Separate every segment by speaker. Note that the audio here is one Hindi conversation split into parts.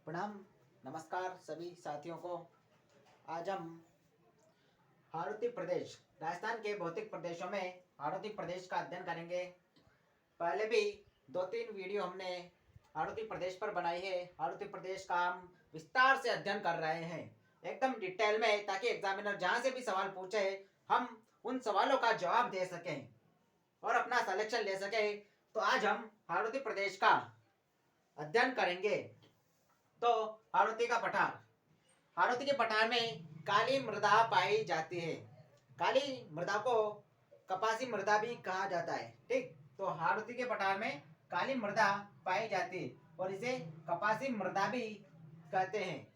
Speaker 1: प्रणाम। नमस्कार सभी साथियों को। आज हम हाड़ौती प्रदेश, राजस्थान के भौतिक प्रदेशों में हाड़ौती प्रदेश का अध्ययन करेंगे। पहले भी 2-3 वीडियो हमने हाड़ौती प्रदेश पर बनाई है। हाड़ौती प्रदेश का हम विस्तार से अध्ययन कर रहे हैं, एकदम डिटेल में, ताकि एग्जामिनर जहाँ से भी सवाल पूछे हम उन सवालों का जवाब दे सकें और अपना सिलेक्शन ले सकें। तो आज हम हाड़ौती प्रदेश का अध्ययन करेंगे। तो हाड़ौती का पठार, हाड़ौती के पठार में काली मृदा पाई जाती है। काली मृदा को कपासी मृदा भी कहा जाता है। ठीक, तो हाड़ौती के पठार में काली मृदा पाई जाती है और इसे कपासी मृदा भी कहते हैं,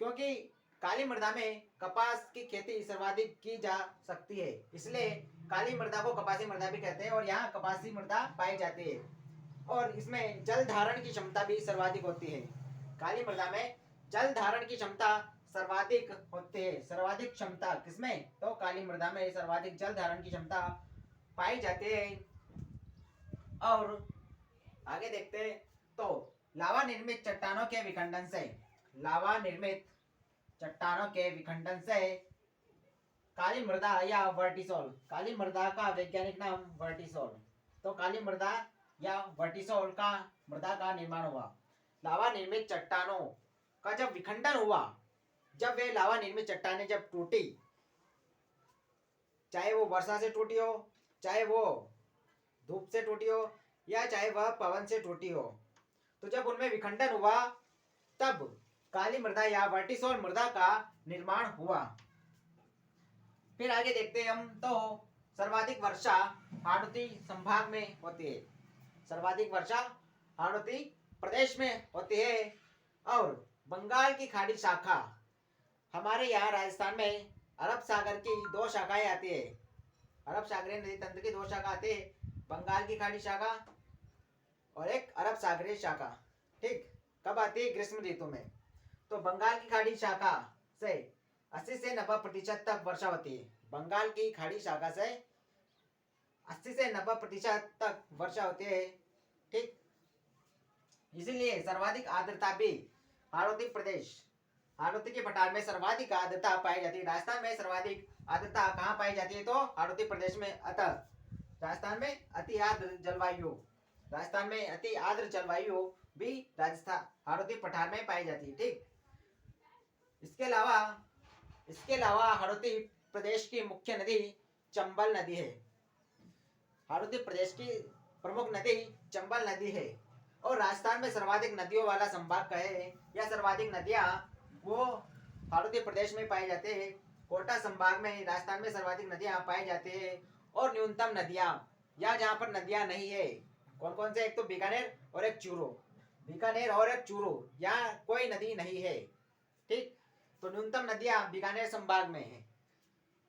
Speaker 1: क्योंकि काली मृदा में कपास की खेती सर्वाधिक की जा सकती है, इसलिए काली मृदा को कपासी मृदा भी कहते हैं। और यहाँ कपासी मृदा पाई जाती है और इसमें जल धारण की क्षमता भी सर्वाधिक होती है। काली मृदा में जल धारण की क्षमता सर्वाधिक होती है। सर्वाधिक क्षमता किसमें? तो काली मृदा में सर्वाधिक जल धारण की क्षमता पाई जाती है। और आगे देखते हैं तो लावा निर्मित चट्टानों के विखंडन से, लावा निर्मित चट्टानों के विखंडन से काली मृदा या वर्टिसोल, काली मृदा का वैज्ञानिक नाम वर्टिसोल, तो काली मृदा या वर्टिसोल का मृदा का निर्माण हुआ। लावा निर्मित चट्टानों का जब विखंडन हुआ, जब वे लावा निर्मित चट्टानें जब टूटी, चाहे वो वर्षा से टूटी हो, चाहे वो धूप से टूटी हो, या चाहे वह पवन से टूटी हो, तो जब उनमें विखंडन हुआ तब काली मृदा या वर्टिसोल मृदा का निर्माण हुआ। फिर आगे देखते हैं हम तो सर्वाधिक वर्षा हाड़ौती संभाग में होती है। सर्वाधिक वर्षा हाड़ौती प्रदेश में होती है। और बंगाल की खाड़ी शाखा, हमारे यहाँ राजस्थान में अरब सागर की 2 शाखाएं आती है। अरब सागरीय नदी तंत्र की 2 शाखा आती है, बंगाल की खाड़ी शाखा और एक अरब सागरीय शाखा। ठीक, कब आती है? ग्रीष्म ऋतु में। तो बंगाल की खाड़ी शाखा से 80 से 90% तक वर्षा होती है। बंगाल की खाड़ी शाखा से 80 से 90% तक वर्षा होती है। ठीक, इसीलिए सर्वाधिक आर्द्रता भी हाड़ौती प्रदेश, हाड़ौती के पठार में सर्वाधिक आर्द्रता पाई जाती है। राजस्थान में सर्वाधिक आर्द्रता कहाँ पाई जाती है? तो हाड़ौती प्रदेश में। अतः राजस्थान में अति आर्द्र जलवायु, राजस्थान में अति आर्द्र जलवायु भी राजस्थान हाड़ौती पठार में पाई जाती है। ठीक, इसके अलावा हाड़ौती प्रदेश की मुख्य नदी चंबल नदी है। हाड़ौती प्रदेश की प्रमुख नदी चंबल नदी है। और राजस्थान में सर्वाधिक नदियों वाला संभाग कहे या सर्वाधिक नदियां वो हाड़ौती प्रदेश में पाई जाते हैं। कोटा संभाग में राजस्थान में सर्वाधिक नदियां पाई जाती है। और न्यूनतम नदियां या जहाँ पर नदियां नहीं है, कौन कौन से? एक तो बीकानेर और एक चूरू, बीकानेर और एक चूरू, यहाँ कोई नदी नहीं है। ठीक, तो न्यूनतम नदियां बीकानेर संभाग में है।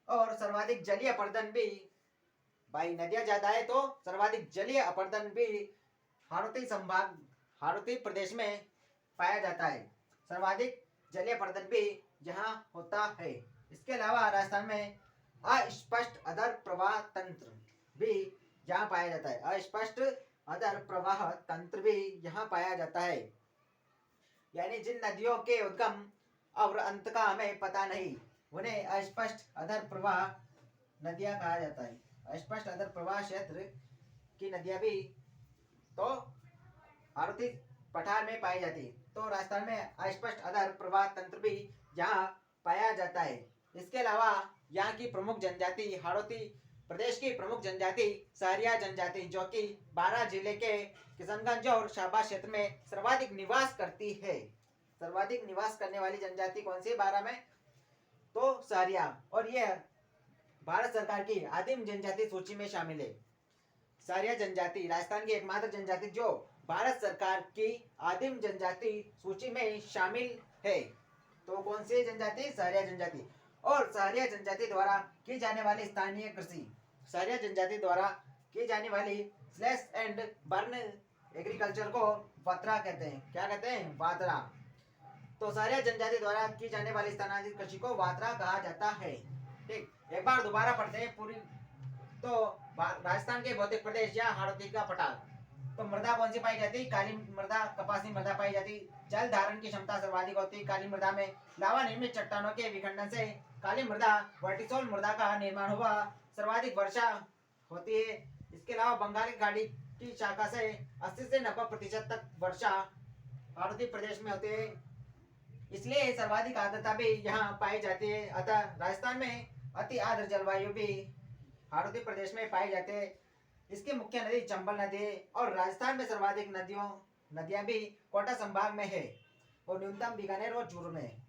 Speaker 1: और सर्वाधिक जलीय अपर्दन भी, भाई नदियां ज्यादा है तो सर्वाधिक जलीय अपर्दन भी हाड़ौती संभाग, हाड़ौती प्रदेश में पाया जाता है। सर्वाधिक जलीय अपर्दन भी यहाँ होता है। इसके अलावा राजस्थान में अस्पष्ट अधर प्रवाह तंत्र भी यहाँ पाया जाता है। अस्पष्ट अधर प्रवाह तंत्र भी यहाँ पाया जाता है, यानी जिन नदियों के उद्गम और अंत का हमें पता नहीं, उन्हें अस्पष्ट अधर प्रवाह नदियां कहा जाता है। अस्पष्ट अधर प्रवाह क्षेत्र की नदियां भी तो हाड़ौती पठार में पाई जाती है। तो राजस्थान में अस्पष्ट अधर प्रवाह तंत्र भी यहाँ पाया जाता है। इसके अलावा यहाँ की प्रमुख जनजाति, हाड़ौती प्रदेश की प्रमुख जनजाति सहरिया जनजाति, जो कि 12 जिले के किशनगंज और शाहबाद क्षेत्र में सर्वाधिक निवास करती है। सर्वाधिक निवास करने वाली जनजाति कौन सी है 12 में? तो सहरिया। और यह भारत सरकार की आदिम जनजाति सूची में शामिल है। सहरिया जनजाति राजस्थान की एकमात्र जनजाति जो भारत सरकार की आदिम जनजाति सूची में शामिल है। तो कौन सी जनजाति? सहरिया जनजाति। और सहरिया जनजाति द्वारा की जाने वाली स्थानीय कृषि, सहरिया जनजाति द्वारा की जाने वाली स्लैश एंड बर्न एग्रीकल्चर को वात्रा कहते हैं। क्या कहते हैं? वात्रा। तो सहरिया जनजाति द्वारा की जाने वाली स्थानीय कृषि को वात्रा कहा जाता है। ठीक, एक बार दोबारा पढ़ते हैं पूरी। तो राजस्थान के भौतिक प्रदेश या हाड़ौती का पठार, तो मृदा कौन सी पाई जाती है? काली मृदा, कपासी मृदा पाई जाती। जल धारण की क्षमता सर्वाधिक होती है काली मृदा में। लावा निर्मित चट्टानों के विखंडन से काली मृदा वर्टिसोल मृदा का निर्माण हुआ। सर्वाधिक वर्षा होती है। इसके अलावा बंगाल की खाड़ी की शाखा से 80 से 90% तक वर्षा भारतीय प्रदेश में होती है, इसलिए सर्वाधिक आर्द्रता भी यहाँ पाई जाती है। अतः राजस्थान में अति आर्द्र जलवायु भी भारतीय प्रदेश में पाई जाते हैं। इसकी मुख्य नदी चंबल नदी है और राजस्थान में सर्वाधिक नदियां भी कोटा संभाग में है और न्यूनतम बीकानेर और चूरू में।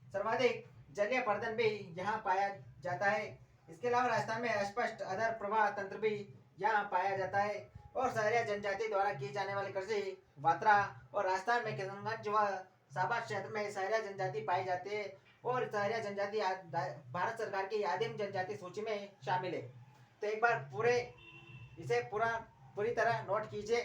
Speaker 1: सर्वाधिक जलीय पर्दन भी यहाँ पाया जाता है। इसके अलावा राजस्थान में अस्पष्ट अधर प्रवाह तंत्र भी यहाँ पाया जाता है और सहरिया जनजाति द्वारा की जाने वाली कृषि वात्रा और राजस्थान में किशनगंज व साबा क्षेत्र में सहरिया जनजाति पाई जाती है और सहरिया जनजाति भारत सरकार की आदिम जनजाति सूची में शामिल है। तो एक बार पूरी तरह नोट कीजिए।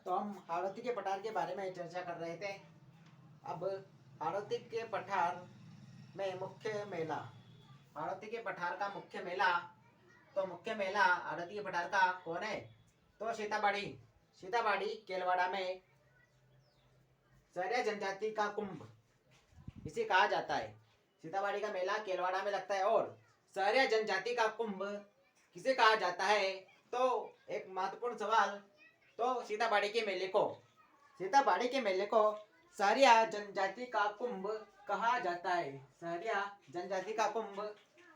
Speaker 1: तो हम हाड़ौती के पठार के बारे में चर्चा कर रहे थे। अब हाड़ौती के पठार में मुख्य मेला, हाड़ौती के पठार का मुख्य मेला, तो मुख्य मेला हाड़ौती के पठार का कौन है? तो सीताबाड़ी केलवाड़ा में सहरिया जनजाति का कुंभ इसे कहा जाता है। सीताबाड़ी का मेला केलवाड़ा में लगता है और सहरिया जनजाति का कुंभ किसे कहा जाता है? तो एक महत्वपूर्ण सवाल, तो सीताबाड़ी के मेले को सहरिया जनजाति का कुंभ कहा जाता है। सहरिया जनजाति का कुंभ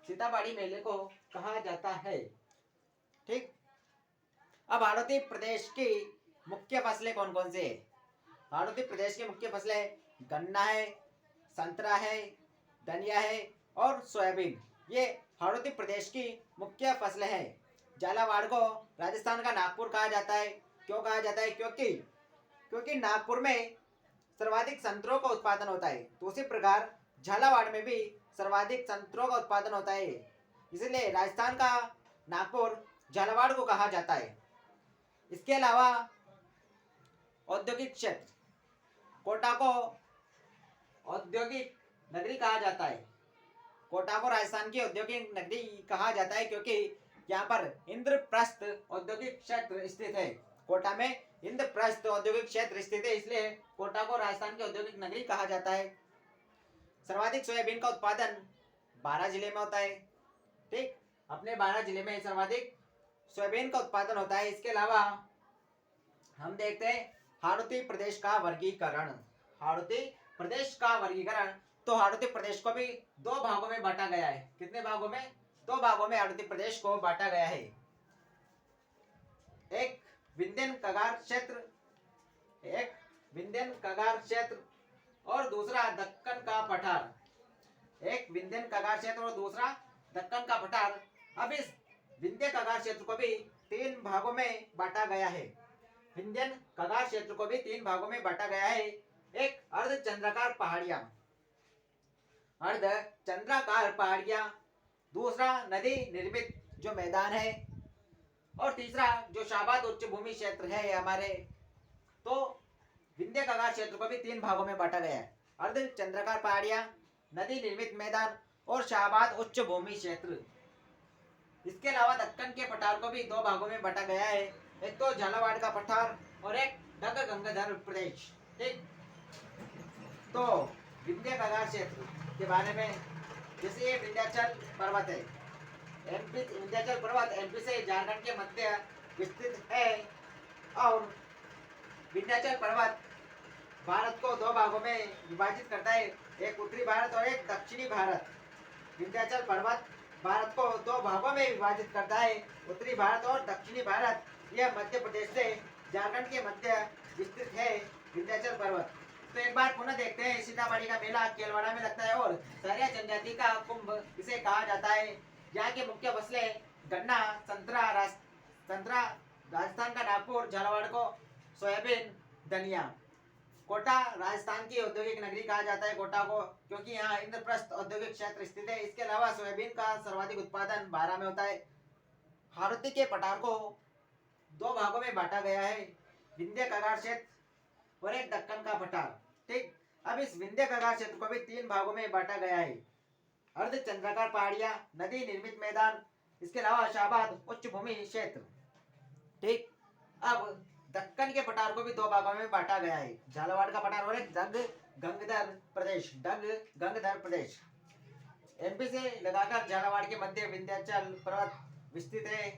Speaker 1: सीताबाड़ी मेले को कहा जाता है। ठीक। अब हाड़ौती प्रदेश की मुख्य फसलें कौन कौन से है? हाड़ौती प्रदेश की मुख्य फसलें गन्ना है, संतरा है, धनिया है और सोयाबीन। ये हाड़ौती प्रदेश की मुख्य फसलें हैं। झालावाड़ को राजस्थान का नागपुर कहा जाता है। क्यों कहा जाता है? क्योंकि नागपुर में सर्वाधिक संतरों का उत्पादन होता है। तो उसी प्रकार झालावाड़ में भी सर्वाधिक संतरों का उत्पादन होता है, इसलिए राजस्थान का नागपुर झालावाड़ को कहा जाता है। इसके अलावा औद्योगिक क्षेत्र, कोटा को औद्योगिक नगरी कहा जाता है। कोटा को राजस्थान की औद्योगिक नगरी कहा जाता है क्योंकि यहाँ पर इंद्रप्रस्थ औद्योगिक क्षेत्र स्थित है। कोटा में इंद्रप्रस्थ औद्योगिक क्षेत्र स्थित है, इसलिए कोटा को राजस्थान की औद्योगिक नगरी कहा जाता है। सर्वाधिक सोयाबीन का उत्पादन 12 जिले में होता है। ठीक, अपने 12 जिले में सर्वाधिक सोयाबीन का उत्पादन होता है। इसके अलावा हम देखते हैं हाड़ौती प्रदेश का वर्गीकरण। तो हाड़ौती प्रदेश को भी 2 भागों में बांटा गया है। कितने भागों में? 2 भागों में हाड़ौती प्रदेश को बांटा गया है। एक विंध्यन कगार क्षेत्र और दूसरा दक्कन का पठार। एक विंध्यन कगार क्षेत्र और दूसरा दक्कन का पठार। अब इस विंध्य कगार क्षेत्र को भी 3 भागों में बांटा गया है। विंध्यन कगार क्षेत्र को भी 3 भागों में बांटा गया है। एक अर्धचंद्राकार पहाड़ियां, दूसरा नदी निर्मित जो मैदान है और तीसरा जो शाबाद उच्च भूमि क्षेत्र है हमारे। तो विंध्य कगार क्षेत्र को भी 3 भागों में बांटा गया है। अर्धचंद्राकार पहाड़ियां, नदी निर्मित मैदान और शाबाद उच्च भूमि क्षेत्र। इसके अलावा दक्कन के पठार को भी 2 भागों में बांटा गया है। एक तो झालावाड़ का पठार और एक ढग गंगाधर प्रदेश। ठीक, तो विंध्य कगार क्षेत्र के बारे में, जैसे ये विंध्याचल पर्वत है, विंध्याचल पर्वत एमपी से झारखंड के मध्य विस्तृत है और विंध्याचल पर्वत भारत को 2 भागों में विभाजित करता है, एक उत्तरी भारत और एक दक्षिणी भारत। विंध्याचल पर्वत भारत को 2 भागों में विभाजित करता है, उत्तरी भारत और दक्षिणी भारत। यह मध्य प्रदेश से झारखंड के मध्य विस्तृत है विंध्याचल पर्वत। तो एक बार पुनः देखते हैं, सीताबाड़ी का मेला केलवाड़ा में लगता है और सहरिया जनजाति का कुंभ इसे कहा जाता है। यहाँ की मुख्य फसलें गन्ना, संतरा राजस्थान का नागपुर, झालावाड़ को सोयाबीन, धनिया। कोटा राजस्थान की औद्योगिक नगरी कहा जाता है कोटा को, क्योंकि यहाँ इंद्रप्रस्थ औद्योगिक क्षेत्र स्थित है। इसके अलावा सोयाबीन का सर्वाधिक उत्पादन 12 में होता है। हाड़ौती के पठार को 2 भागों में बांटा गया है, विंध्य कगार क्षेत्र और एक दक्कन का पठार। ठीक, अब इस विंध्य कगार क्षेत्र को भी 3 भागों में बांटा गया है। अर्ध चंद्राकार पहाड़ियां, नदी निर्मित मैदान, इसके अलावा शाबाद उच्च भूमि क्षेत्र। ठीक। अब दक्कन के पठार को भी 2 भागों में बांटा गया है। झालावाड़ का पठार और एक डग गंगधर प्रदेश, डग गंगधर प्रदेश। एमपी से लगाकर झालावाड़ के मध्य विंध्याचल पर्वत विस्तृत है,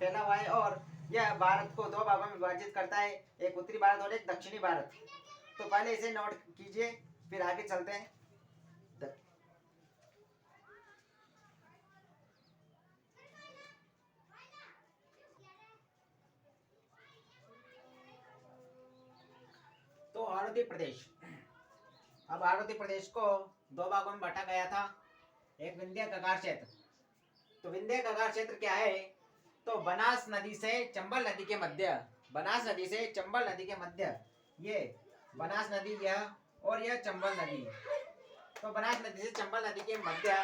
Speaker 1: फैला हुआ है और यह भारत को 2 भागों में विभाजित करता है, एक उत्तरी भारत और एक दक्षिणी भारत। तो पहले इसे नोट कीजिए, फिर आगे चलते हैं। तो आरती प्रदेश, अब आरती प्रदेश को 2 भागों में बांटा गया था। एक विंध्य कगार क्षेत्र, तो विंध्य कगार क्षेत्र क्या है? तो बनास नदी से चंबल नदी के मध्य, बनास नदी से चंबल नदी के मध्य, ये बनास नदी यह और यह चंबल नदी। तो बनास नदी से चंबल नदी के मध्य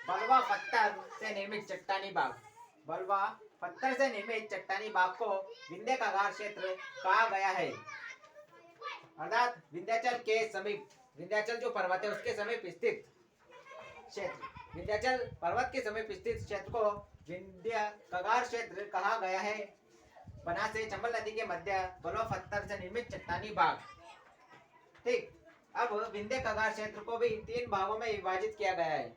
Speaker 1: बलवा पत्थर से निर्मित चट्टानी बाग, बलवा पत्थर से निर्मित चट्टानी बाग को विंध्य कगार क्षेत्र कहा गया है। अर्थात विंध्याचल के समीप, विंध्याचल जो पर्वत है उसके समीप स्थित क्षेत्र, विंध्याचल पर्वत के समीप स्थित क्षेत्र को विंध्य कगार क्षेत्र कहा गया है। बनास से चंबल नदी के मध्य बलवा पत्थर से निर्मित चट्टानी बाग। ठीक। अब विंध्य कगार क्षेत्र को भी 3 भागों में विभाजित किया गया है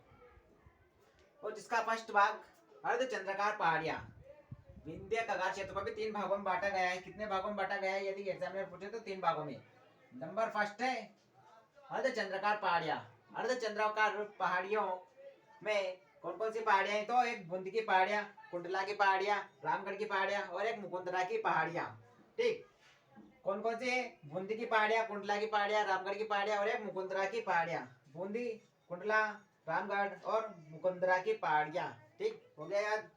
Speaker 1: और जिसका फर्स्ट भाग अर्धचंद्राकार पहाड़ियां। विंध्य कगार क्षेत्र को भी 3 भागों में बांटा गया है। कितने भागों में बांटा गया है यदि एग्जामिनर पूछे तो 3 भागों में। नंबर फर्स्ट है अर्धचंद्राकार पहाड़ियां। अर्धचंद्राकार पहाड़ियों में कौन कौन सी पहाड़ियां हैं? तो एक बूंदी की पहाड़ियां, कुंडला की पहाड़ियां, रामगढ़ की पहाड़ियां और एक मुकुंदरा की पहाड़ियां। ठीक। कौन कौन सी है? बूंदी की पहाड़ियां, कुंडला की पहाड़ियां, रामगढ़ की पहाड़ियां और एक मुकुंदरा की पहाड़ियां। बूंदी, कुंडला, रामगढ़ और मुकुंदरा की पहाड़ियां। ठीक हो गया याद।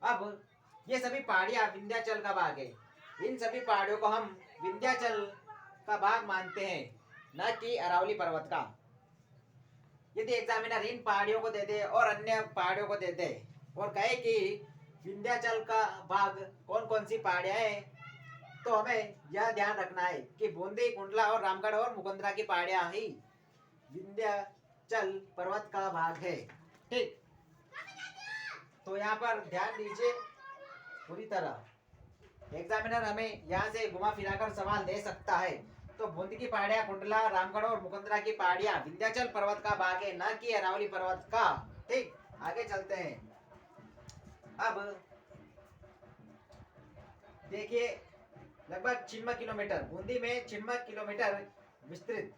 Speaker 1: अब ये सभी पहाड़ियां विंध्याचल का भाग है। इन सभी पहाड़ियों को हम विंध्याचल का भाग मानते हैं, न कि अरावली पर्वत का। यदि एग्जामिनर इन पहाड़ियों को दे दे और अन्य पहाड़ियों को दे दे और कहे कि विंध्याचल का भाग कौन कौन सी पहाड़ियां हैं, तो हमें यह ध्यान रखना है कि बूंदी, कुंडला और रामगढ़ और मुकुंदरा की पहाड़ियां ही विंध्याचल पर्वत का भाग है। ठीक। तो यहाँ पर ध्यान दीजिए पूरी तरह। एग्जामिनर हमें यहाँ से घुमा फिराकर सवाल दे सकता है। तो बूंदी की पहाड़ियां, कुंडला, रामगढ़ और मुकुंदरा की पहाड़ियां विंध्याचल पर्वत का भाग है, न कि अरावली पर्वत का। ठीक। आगे चलते हैं। अब देखिए, लगभग 96 किलोमीटर, बूंदी में 96 किलोमीटर विस्तृत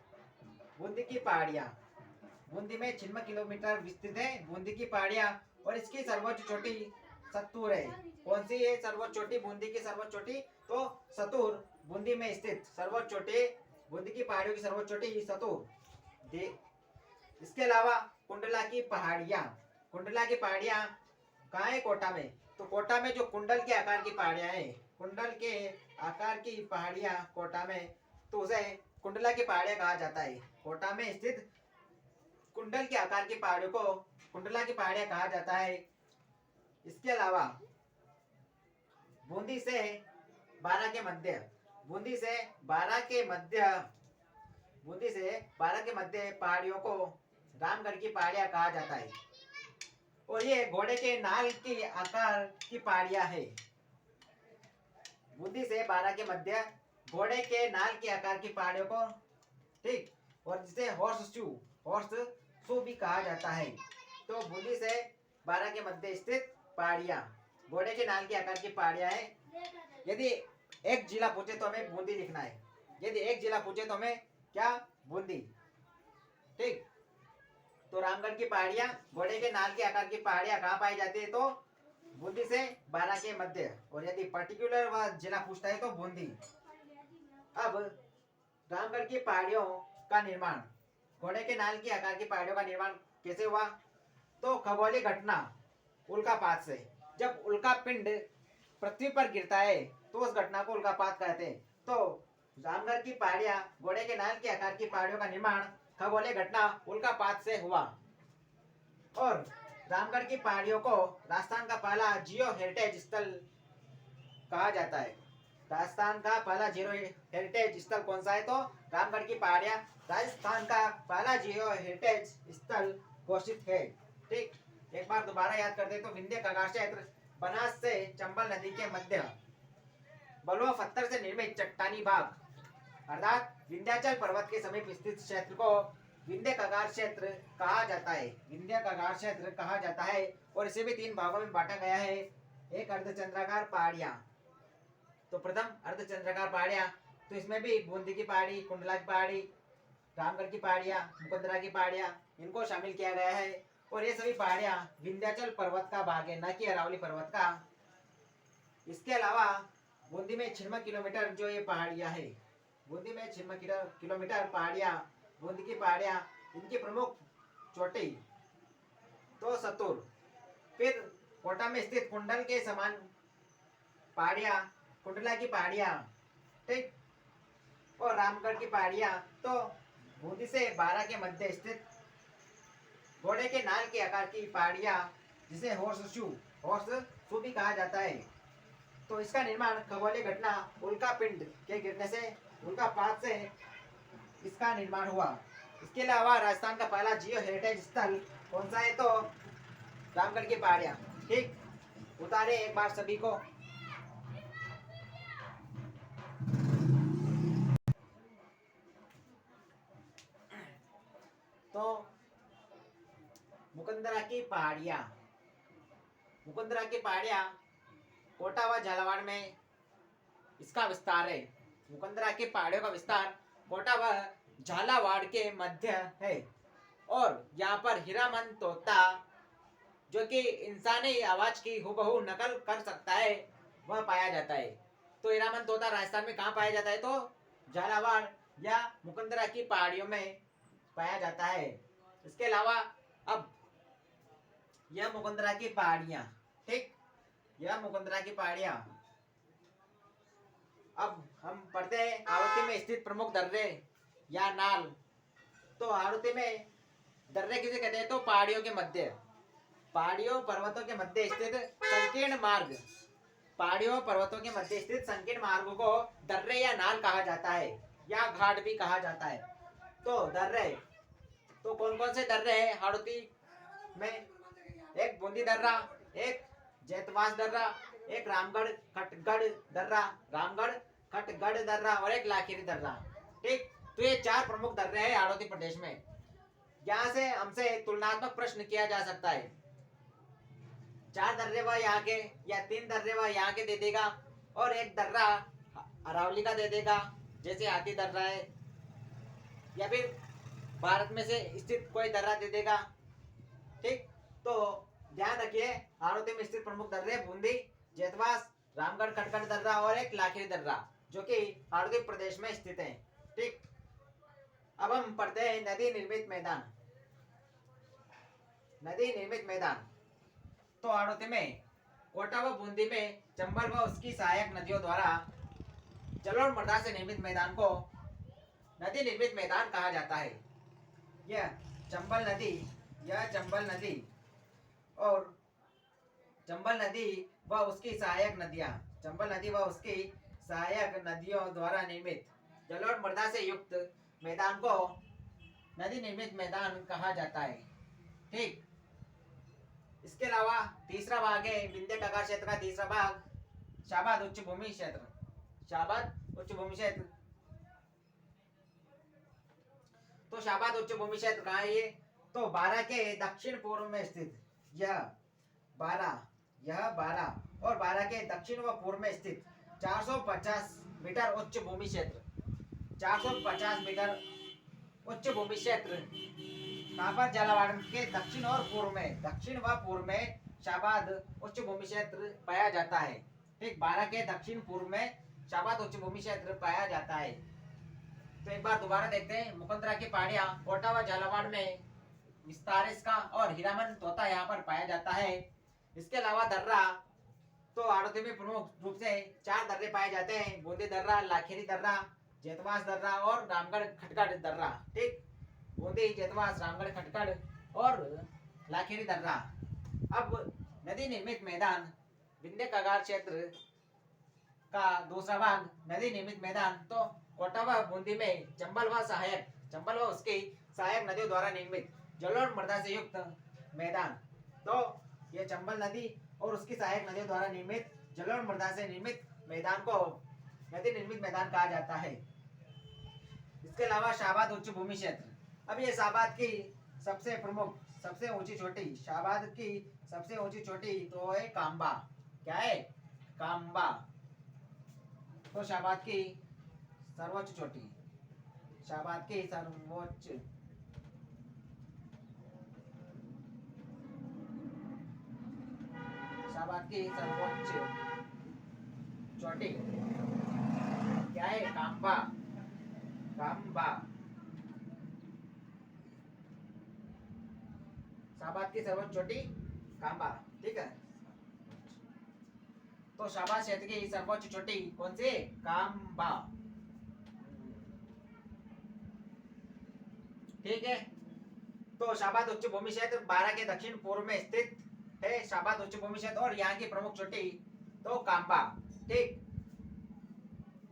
Speaker 1: बूंदी की पहाड़ियां, बूंदी में 96 किलोमीटर विस्तृत है बूंदी की पहाड़ियां और इसकी सर्वोच्च चोटी सत्तूर है। कौन सी है सर्वोच्च चोटी? बूंदी की सर्वोच्च चोटी तो सतूर, बूंदी में स्थित सर्वोच्च चोटी, बूंदी की पहाड़ियों की सर्वोच्च चोटी सतूर। इसके अलावा कुंडला की पहाड़ियां, कुंडला की पहाड़ियां कहाँ है? कोटा में। तो कोटा में जो कुंडल के आकार की पहाड़ियां हैं, कुंडल के आकार की पहाड़ियां कोटा में, तो उसे कुंडला की पहाड़ियां कहा जाता है। कोटा में स्थित कुंडल के आकार की पहाड़ियों को कुंडला की पहाड़ियां कहा जाता है। इसके अलावा बूंदी से 12 के मध्य, बूंदी से 12 के मध्य, बूंदी से 12 के मध्य पहाड़ियों को रामगढ़ की पहाड़ियां कहा जाता है और ये घोड़े के नाल की आकार की पहाड़ियां है। बूंदी से 12 के मध्य घोड़े के नाल के आकार की पहाड़ियों को, ठीक, और जिसे हॉर्स शू भी कहा जाता है। तो बूंदी से 12 के मध्य स्थित पहाड़ियां घोड़े के नाल के आकार की पहाड़ियां है। यदि एक जिला पूछे तो हमें बूंदी लिखना है, यदि एक जिला पूछे तो हमें क्या? बूंदी। ठीक। तो रामगढ़ की पहाड़ियां घोड़े के नाल के आकार की पहाड़ियां कहाँ पाई जाती है? तो बूंदी से 12 के मध्य, और यदि पर्टिकुलर वह जिला पूछता है तो बूंदी। अब रामगढ़ की पहाड़ियों का निर्माण, घोड़े के नाल के आकार की पहाड़ियों का निर्माण कैसे हुआ? तो खगोलीय घटना उल्कापात से। जब उल्का पिंड पृथ्वी पर गिरता है तो उस घटना को उल्कापात कहते हैं। तो रामगढ़ की पहाड़ियां घोड़े के नाल के आकार की पहाड़ियों का निर्माण खगोलीय घटना उल्कापात से हुआ। और रामगढ़ की पहाड़ियों को राजस्थान का पहला जियो हेरिटेज स्थल कहा जाता है। राजस्थान का पहला जीरो हेरिटेज स्थल कौन सा है? तो रामगढ़ की पहाड़ियां राजस्थान का पहला जीरो हेरिटेज स्थल घोषित है। ठीक, एक बार दोबारा याद करते तो विंध्य कगार क्षेत्र बनास से चंबल नदी के मध्य बलुआ पत्थर से निर्मित चट्टानी भाग अर्थात विंध्याचल पर्वत के समीप स्थित क्षेत्र को विंध्य कगार क्षेत्र कहा जाता है। विंध्य कगार क्षेत्र कहा जाता है और इसे भी 3 भागों में बांटा गया है। एक अर्धचंद्राकार पहाड़ियां, तो प्रथम अर्धचंद्राकार पहाड़ियां, तो इसमें भी बूंदी की पहाड़ी, कुंडला की पहाड़ी, रामगढ़ की पहाड़ियां, मुकुंदरा की पहाड़ियां, इनको शामिल किया गया है। और ये सभी पहाड़ियां विंध्याचल पर्वत का भाग है, न कि अरावली पर्वत का। इसके अलावा बूंदी में 96 किलोमीटर जो ये पहाड़ियां है, बूंदी में 96 किलोमीटर पहाड़ियां, बूंदी की पहाड़ियां, इनकी प्रमुख चोटी तो सतुर। फिर कोटा में स्थित कुंडल के समान पहाड़ियां, कुंडला की पहाड़ियां, ठीक, और रामगढ़ की पहाड़ियां तो बूंदी से 12 के मध्य स्थित घोड़े के नाल के आकार की पहाड़ियां, जिसे हॉर्स शू भी कहा जाता है। तो इसका निर्माण खगोलीय घटना उल्का पिंड के गिरने से, उल्कापात से इसका निर्माण हुआ। इसके अलावा राजस्थान का पहला जियो हेरिटेज स्थल कौन सा है? तो रामगढ़ की पहाड़ियां। ठीक, उतारे एक बार सभी को। तो मुकुंदरा की पहाड़ियां, मुकुंदरा की पहाड़ियां कोटा व झालावाड़ में इसका विस्तार है। मुकुंदरा की पहाड़ियों का विस्तार कोटा व झालावाड़ के मध्य है और यहाँ पर हीरामन तोता, जो कि इंसानी आवाज की हुबहू नकल कर सकता है, वह पाया जाता है। तो हीरामन तोता राजस्थान में कहाँ पाया जाता है? तो झालावाड़ या मुकुंदरा की पहाड़ियों में पाया जाता है। इसके अलावा अब यह मुकुंदरा की पहाड़ियां, ठीक, यह मुकुंदरा की पहाड़ियां। अब हम पढ़ते हैं हाड़ौती में स्थित प्रमुख दर्रे या नाल। तो हाड़ौती में दर्रे किसे कहते हैं? तो पहाड़ियों के मध्य, पहाड़ियों पर्वतों के मध्य स्थित संकीर्ण मार्ग, पहाड़ियों पर्वतों के मध्य स्थित संकीर्ण मार्ग को दर्रे या नाल कहा जाता है या घाट भी कहा जाता है। तो दर्रे, तो कौन कौन से दर्रे हैं हाड़ौती में? एक बूंदी दर्रा, एक जैतवास दर्रा, एक रामगढ़ खटगढ़ दर्रा, रामगढ़ खटगढ़ दर्रा और एक लाखेरी दर्रा। ठीक, तो ये 4 प्रमुख दर्रे हैं हाड़ौती प्रदेश में। यहाँ से हमसे तुलनात्मक प्रश्न किया जा सकता है। 4 दर्रे वह यहाँ के या 3 दर्रे वह यहाँ के दे देगा और एक दर्रा अरावली का दे देगा, जैसे हाथी दर्रा है, या फिर भारत में से स्थित कोई दर्रा दे देगा। ठीक, तो ध्यान रखिए हाड़ौती में स्थित प्रमुख दर्रे बूंदी, जैतवास, रामगढ़ खटगढ़ दर्रा और एक लाखेरी दर्रा, जो कि हाड़ौती प्रदेश में स्थित है। ठीक, अब हम पढ़ते हैं नदी निर्मित मैदान। नदी निर्मित मैदान, तो हाड़ौती में कोटा व बूंदी में चंबल व उसकी सहायक नदियों द्वारा जल और मृदा से निर्मित मैदान को नदी निर्मित मैदान कहा जाता है। यह चंबल नदी और चंबल नदी व उसकी सहायक नदियां, चंबल नदी व उसकी सहायक नदियों द्वारा निर्मित जल और मृदा से युक्त मैदान को नदी निर्मित मैदान कहा जाता है। ठीक, इसके अलावा तीसरा भाग है विंध्य कगार क्षेत्र का तीसरा भाग, शाबाद उच्च भूमि क्षेत्र। शाबाद उच्च भूमि क्षेत्र, तो शाबाद उच्च भूमि क्षेत्र कहाँ है? ये तो 12 के दक्षिण पूर्व में स्थित, यह 12 और 12 के दक्षिण व पूर्व में स्थित 450 मीटर उच्च भूमि क्षेत्र, 450 मीटर उच्च भूमि क्षेत्र कहाँ पर? झालावाड़ के दक्षिण और पूर्व में, दक्षिण व पूर्व में शाबाद उच्च भूमि क्षेत्र पाया जाता है। ठीक, 12 के दक्षिण पूर्व में शाबाद उच्च भूमि क्षेत्र पाया जाता है। तो एक बार दोबारा देखते हैं, मुकुंदरा की पहाड़ियां कोटा व झालावाड़ में विस्तार इसका और हीरामन तोता यहाँ पर पाया जाता है। इसके अलावा दर्रा, तो हाड़ौती में प्रमुख रूप से 4 दर्रे पाए जाते हैं, बूंदी दर्रा, लाखेरी दर्रा, जैतवास दर्रा और रामगढ़ खटगढ़ दर्रा। ठीक, बूंदी, जैतवास, रामगढ़ खटगढ़ और लाखेरी दर्रा। अब नदी निर्मित मैदान विंध्य कगार क्षेत्र का दूसरा भाग नदी निर्मित मैदान। तो कोटा व बूंदी में चंबल व उसकी सहायक नदियों द्वारा निर्मित जल और मृदा से युक्त मैदान। तो ये चंबल नदी और उसकी सहायक नदियों द्वारा निर्मित जल और मृदा से निर्मित मैदान को नदी निर्मित मैदान कहा जाता है। इसके अलावा शाहबाद उच्च भूमि क्षेत्र। अब ये शाहबाद की सबसे प्रमुख सबसे ऊंची चोटी, शाहबाद की सबसे ऊंची चोटी तो है कांबा। क्या है? कांबा। तो शाहबाद की सर्वोच्च चोटी, शाहबाद की सर्वोच्च शाहबाद की सर्वोच्च चोटी क्या है? कांबा। कांबा। शाहबाद की सर्वोच्च चोटी कांबा। ठीक है। तो शाहबाद क्षेत्र की सर्वोच्च चोटी कौन सी? कांबा। ठीक है। तो शाहबाद उच्च भूमि क्षेत्र 12 के दक्षिण पूर्व में स्थित है। शाहबाद उच्च भूमि क्षेत्र और यहाँ की प्रमुख चोटी तो कांबा। ठीक,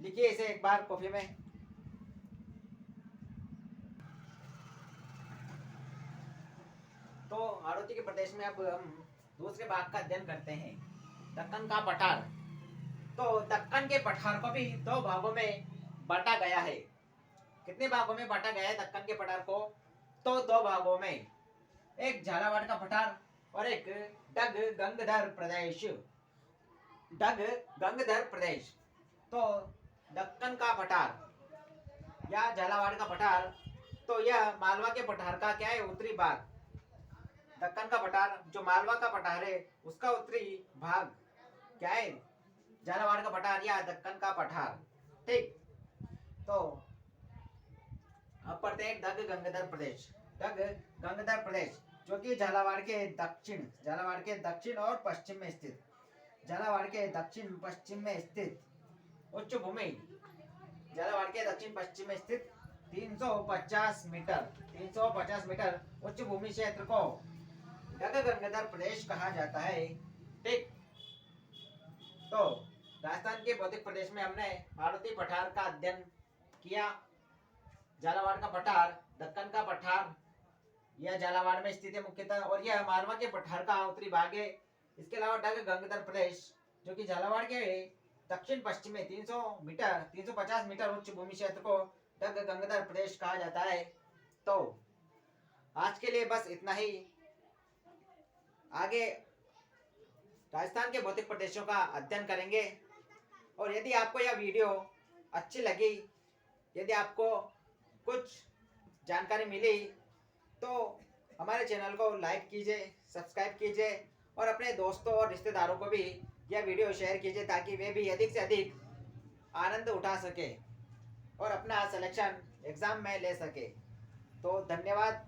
Speaker 1: लिखिए इसे एक बार कॉपी में। तो हाड़ौती के प्रदेश में अब हम दूसरे भाग का अध्ययन करते हैं, दक्कन का पठार। तो दक्कन के पठार को भी दो भागों में बांटा गया है। कितने भागों में बांटा गया है दक्कन के पठार को? तो दो भागों में, एक झालावाड़ का पठार और एक डग गंगधर प्रदेश। डग गंगधर प्रदेश। तो दक्कन का पठार या झालावाड़ का पठार, तो यह मालवा के पठार का क्या है? उत्तरी भाग। दक्कन का पठार जो मालवा का पठार है उसका उत्तरी भाग क्या है? झालावाड़ का पठार या दक्कन का पठार। ठीक। तो अब पढ़ते हैं डग गंगधर प्रदेश। डग गंगधर प्रदेश जो कि झालावाड़ के दक्षिण और पश्चिम में स्थित, झालावाड़ के दक्षिण पश्चिम में स्थित उच्च भूमि, झालावाड़ के दक्षिण पश्चिम में स्थित 350 मीटर उच्च भूमि क्षेत्र को डग गंगधर प्रदेश कहा जाता है। ठीक। तो राजस्थान के भौतिक प्रदेश में हमने हाड़ौती पठार का अध्ययन किया। झालावाड़ का पठार, दक्कन का पठार यह झालावाड़ में स्थित है मुख्यतः, और यह मालवा के पठार का उत्तरी भाग है। इसके अलावा डग गंगधर प्रदेश जो कि झालावाड़ के दक्षिण पश्चिम में 350 मीटर उच्च भूमि क्षेत्र को डग गंगधर प्रदेश कहा जाता है। तो आज के लिए बस इतना ही। आगे राजस्थान के भौतिक प्रदेशों का अध्ययन करेंगे। और यदि आपको यह वीडियो अच्छी लगी, यदि आपको कुछ जानकारी मिली, तो हमारे चैनल को लाइक कीजिए, सब्सक्राइब कीजिए और अपने दोस्तों और रिश्तेदारों को भी यह वीडियो शेयर कीजिए ताकि वे भी अधिक से अधिक आनंद उठा सके और अपना सिलेक्शन एग्जाम में ले सके। तो धन्यवाद।